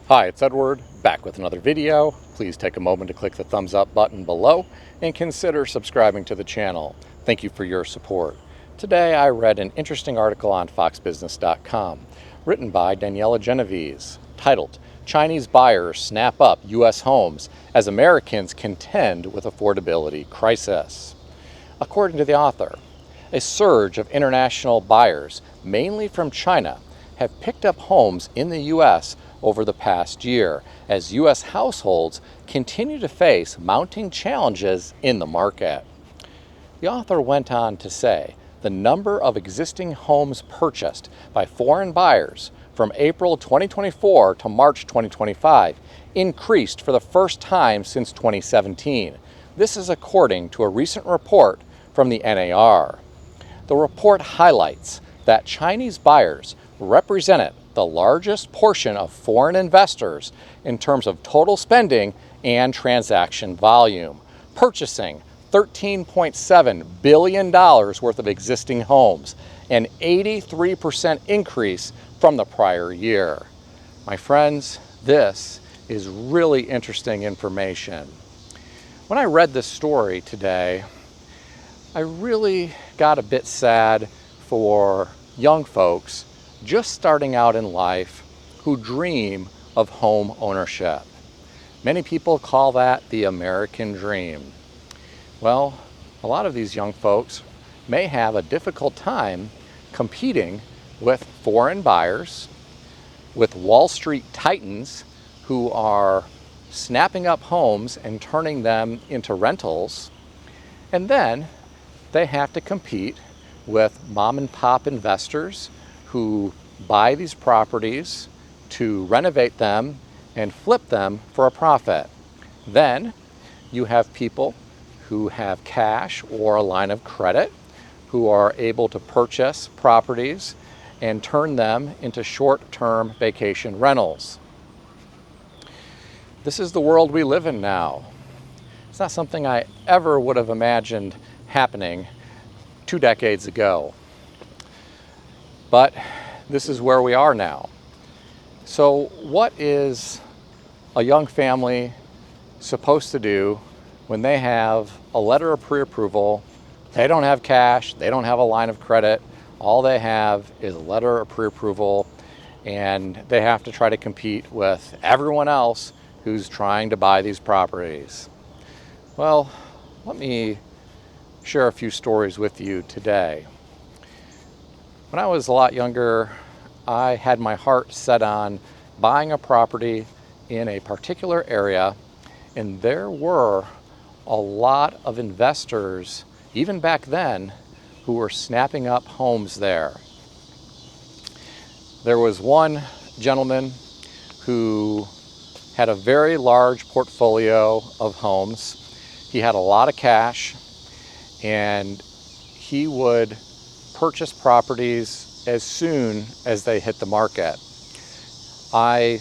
Hi, it's Edward, back with another video. Please take a moment to click the thumbs up button below and consider subscribing to the channel. Thank you for your support. Today I read an interesting article on foxbusiness.com written by Daniela Genovese titled, "Chinese Buyers Snap Up U.S. Homes as Americans Contend with Affordability Crisis." According to the author, a surge of international buyers, mainly from China, have picked up homes in the U.S. over the past year as U.S. households continue to face mounting challenges in the market. The author went on to say the number of existing homes purchased by foreign buyers from April 2024 to March 2025 increased for the first time since 2017. This is according to a recent report from the NAR. The report highlights that Chinese buyers represented the largest portion of foreign investors in terms of total spending and transaction volume, purchasing $13.7 billion worth of existing homes, an 83% increase from the prior year. My friends, this is really interesting information. When I read this story today, I really got a bit sad for young folks just starting out in life who dream of home ownership. Many people call that the American dream. Well, a lot of these young folks may have a difficult time competing with foreign buyers, with Wall Street titans who are snapping up homes and turning them into rentals, and then they have to compete with mom and pop investors who buy these properties to renovate them and flip them for a profit. Then you have people who have cash or a line of credit who are able to purchase properties and turn them into short-term vacation rentals. This is the world we live in now. It's not something I ever would have imagined happening 2 decades ago. But this is where we are now. So what is a young family supposed to do when they have a letter of pre-approval? They don't have cash, they don't have a line of credit, all they have is a letter of pre-approval, and they have to try to compete with everyone else who's trying to buy these properties. Well, let me share a few stories with you today. When I was a lot younger, I had my heart set on buying a property in a particular area, and there were a lot of investors, even back then, who were snapping up homes there. There was one gentleman who had a very large portfolio of homes. He had a lot of cash, and he would purchase properties as soon as they hit the market. I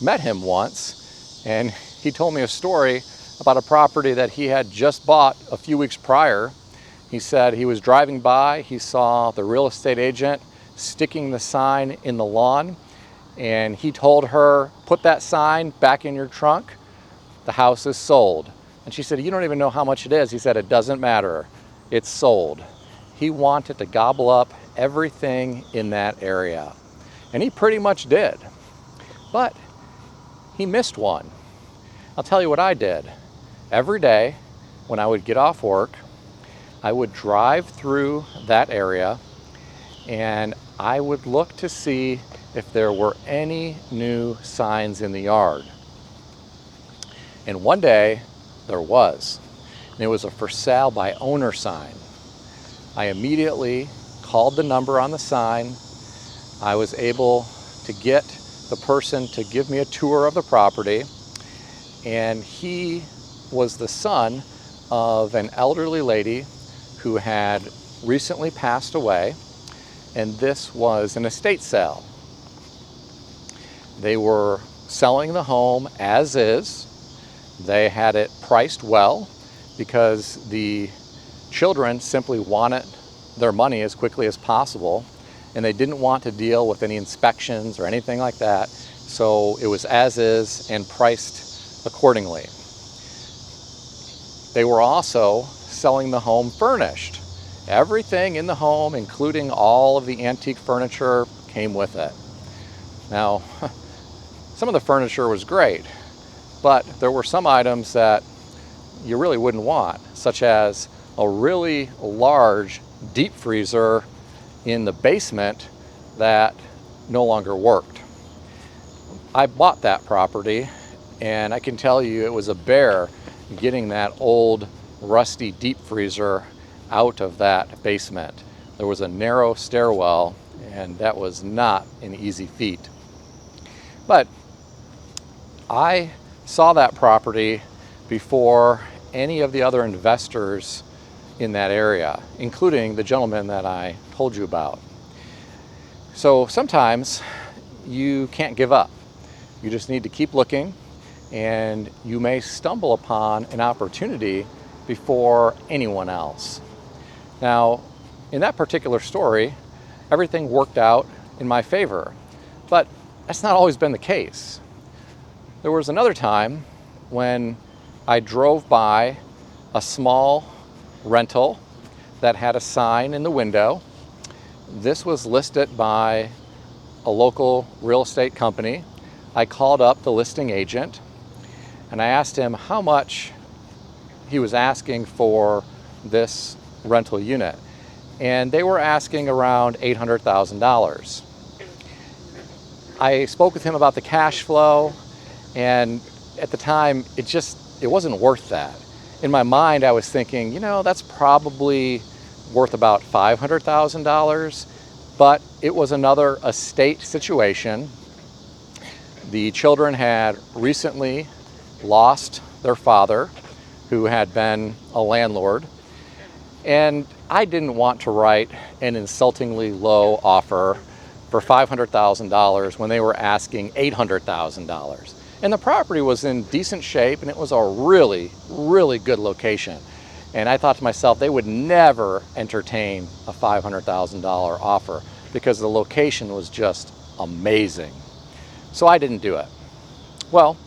met him once, and he told me a story about a property that he had just bought a few weeks prior. He said he was driving by, he saw the real estate agent sticking the sign in the lawn, and he told her, "Put that sign back in your trunk, the house is sold." And she said, "You don't even know how much it is." He said, "It doesn't matter, it's sold." He wanted to gobble up everything in that area. And he pretty much did. But he missed one. I'll tell you what I did. Every day when I would get off work, I would drive through that area and I would look to see if there were any new signs in the yard. And one day there was. And it was a for sale by owner sign. I immediately called the number on the sign. I was able to get the person to give me a tour of the property, and he was the son of an elderly lady who had recently passed away, and this was an estate sale. They were selling the home as is. They had it priced well because the children simply wanted their money as quickly as possible, and they didn't want to deal with any inspections or anything like that. so it was as is and priced accordingly. They were also selling the home furnished. Everything in the home, including all of the antique furniture, came with it. Now, some of the furniture was great, but there were some items that you really wouldn't want, such as a really large deep freezer in the basement that no longer worked. I bought that property, and I can tell you it was a bear getting that old rusty deep freezer out of that basement. There was a narrow stairwell, and that was not an easy feat. But I saw that property before any of the other investors in that area, including the gentleman that I told you about. So sometimes you can't give up. You just need to keep looking, and you may stumble upon an opportunity before anyone else. Now, in that particular story, everything worked out in my favor, but that's not always been the case. There was another time when I drove by a small rental that had a sign in the window. This was listed by a local real estate company. I called up the listing agent and I asked him how much he was asking for this rental unit. And they were asking around $800,000. I spoke with him about the cash flow, and at the time, it wasn't worth that. In my mind, I was thinking, that's probably worth about $500,000, but it was another estate situation. The children had recently lost their father, who had been a landlord, and I didn't want to write an insultingly low offer for $500,000 when they were asking $800,000. And the property was in decent shape, and it was a really, really good location. And I thought to myself, they would never entertain a $500,000 offer because the location was just amazing. So I didn't do it. Well,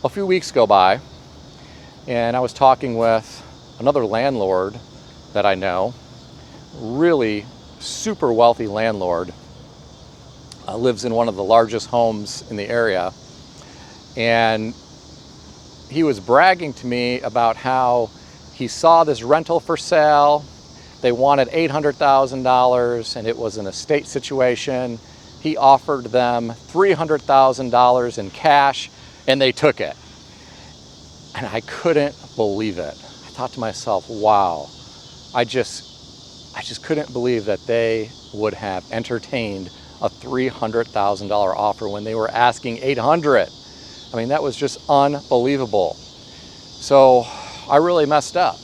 a few weeks go by, and I was talking with another landlord that I know, really super wealthy landlord, lives in one of the largest homes in the area. And he was bragging to me about how he saw this rental for sale. They wanted $800,000, and it was an estate situation. He offered them $300,000 in cash, and they took it. And I couldn't believe it. I thought to myself, wow, I just couldn't believe that they would have entertained a $300,000 offer when they were asking $800,000. I mean, that was just unbelievable. So I really messed up.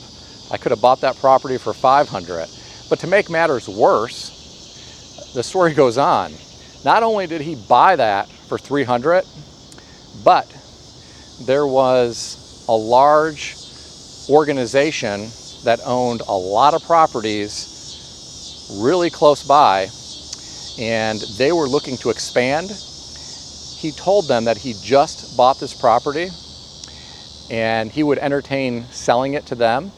I could have bought that property for $500,000. But to make matters worse, the story goes on. Not only did he buy that for $300,000, but there was a large organization that owned a lot of properties really close by, and they were looking to expand. He told them that he just bought this property and he would entertain selling it to them,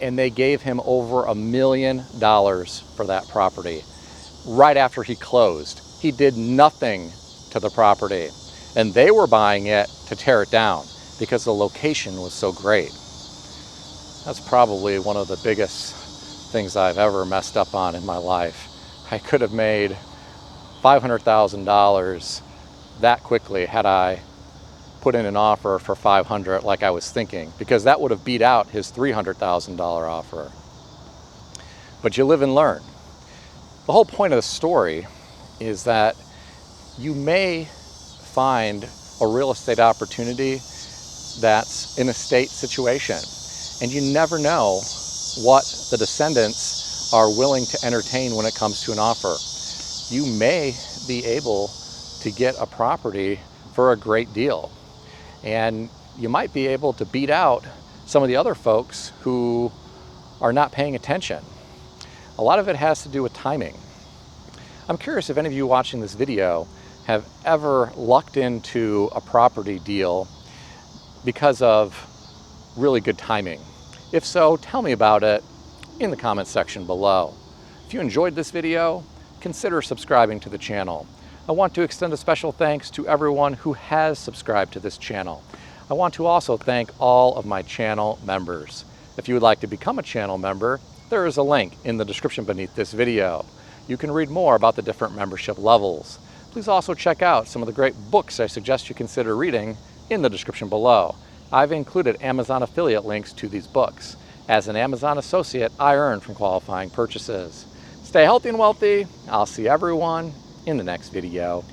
and they gave him over $1 million for that property right after he closed. He did nothing to the property, and they were buying it to tear it down because the location was so great. That's probably one of the biggest things I've ever messed up on in my life. I could have made $500,000 that quickly had I put in an offer for $500,000 like I was thinking, because that would have beat out his $300,000 offer. But you live and learn. The whole point of the story is that you may find a real estate opportunity that's an estate situation, and you never know what the descendants are willing to entertain when it comes to an offer. You may be able to get a property for a great deal, and you might be able to beat out some of the other folks who are not paying attention. A lot of it has to do with timing. I'm curious if any of you watching this video have ever lucked into a property deal because of really good timing? If so, tell me about it in the comments section below. If you enjoyed this video, consider subscribing to the channel. I want to extend a special thanks to everyone who has subscribed to this channel. I want to also thank all of my channel members. If you would like to become a channel member, there is a link in the description beneath this video. You can read more about the different membership levels. Please also check out some of the great books I suggest you consider reading in the description below. I've included Amazon affiliate links to these books. As an Amazon associate, I earn from qualifying purchases. Stay healthy and wealthy. I'll see everyone in the next video.